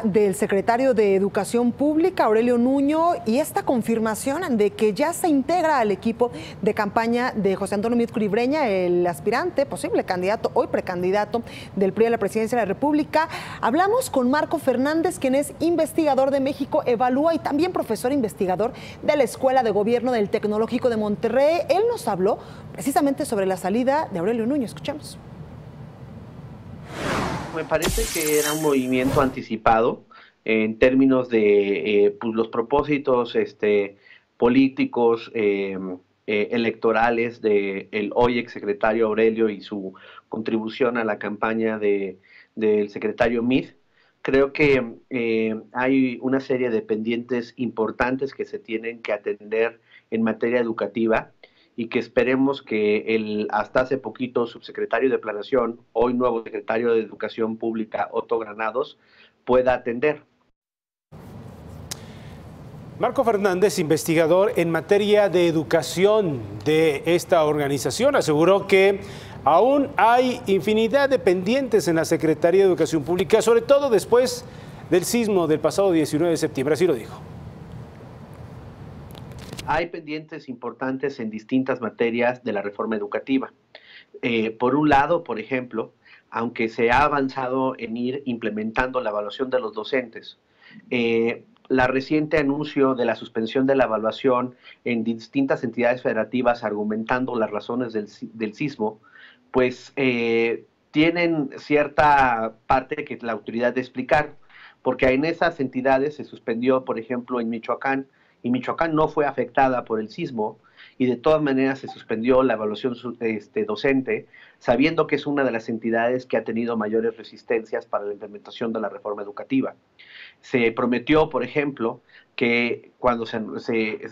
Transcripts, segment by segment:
del secretario de Educación Pública, Aurelio Nuño, y esta confirmación de que ya se integra al equipo de campaña de José Antonio Meade Curibreña, el aspirante, posible candidato, hoy precandidato del PRI a la presidencia de la República. Hablamos con Marco Fernández, quien es investigador de México Evalúa y también profesor investigador de la Escuela de Gobierno del Tecnológico de Monterrey. Él nos habló precisamente sobre la salida de Aurelio Nuño. Escuchamos. Me parece que era un movimiento anticipado en términos de pues los propósitos políticos, electorales del hoy exsecretario Aurelio y su contribución a la campaña del secretario Meade. Creo que hay una serie de pendientes importantes que se tienen que atender en materia educativa y que esperemos que el hasta hace poquito subsecretario de Planeación, hoy nuevo secretario de Educación Pública, Otto Granados, pueda atender. Marco Fernández, investigador en materia de educación de esta organización, aseguró que aún hay infinidad de pendientes en la Secretaría de Educación Pública, sobre todo después del sismo del pasado 19 de septiembre, así lo dijo. Hay pendientes importantes en distintas materias de la reforma educativa. Por un lado, por ejemplo, aunque se ha avanzado en ir implementando la evaluación de los docentes, la reciente anuncio de la suspensión de la evaluación en distintas entidades federativas argumentando las razones del sismo, pues tienen cierta parte que la autoridad de explicar, porque en esas entidades se suspendió, por ejemplo, en Michoacán, y Michoacán no fue afectada por el sismo, y de todas maneras se suspendió la evaluación docente, sabiendo que es una de las entidades que ha tenido mayores resistencias para la implementación de la reforma educativa. Se prometió, por ejemplo, que cuando se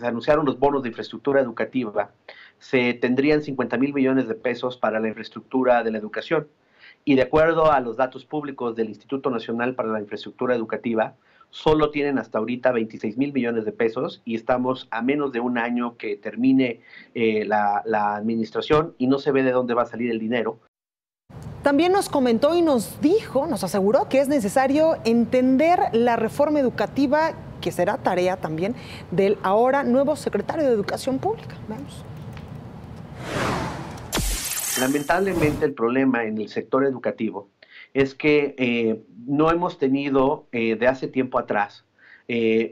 anunciaron los bonos de infraestructura educativa, se tendrían 50,000 millones de pesos para la infraestructura de la educación. Y de acuerdo a los datos públicos del Instituto Nacional para la Infraestructura Educativa, solo tienen hasta ahorita 26,000 millones de pesos y estamos a menos de un año que termine la administración y no se ve de dónde va a salir el dinero. También nos comentó y nos dijo, nos aseguró que es necesario entender la reforma educativa, que será tarea también del ahora nuevo secretario de Educación Pública. Vamos. Lamentablemente el problema en el sector educativo es que no hemos tenido de hace tiempo atrás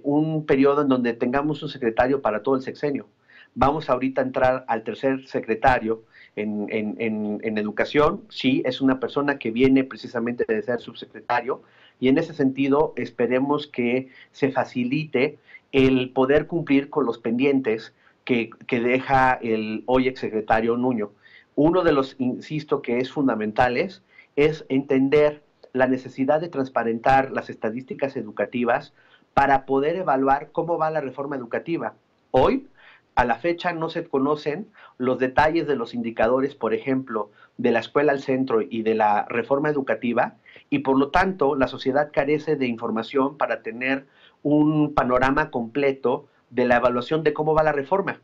un periodo en donde tengamos un secretario para todo el sexenio. Vamos ahorita a entrar al tercer secretario en educación. Sí, es una persona que viene precisamente de ser subsecretario y en ese sentido esperemos que se facilite el poder cumplir con los pendientes que deja el hoy exsecretario Nuño. Uno de los, insisto, que es fundamentales es entender la necesidad de transparentar las estadísticas educativas para poder evaluar cómo va la reforma educativa. Hoy, a la fecha, no se conocen los detalles de los indicadores, por ejemplo, de la escuela al centro y de la reforma educativa, y por lo tanto la sociedad carece de información para tener un panorama completo de la evaluación de cómo va la reforma.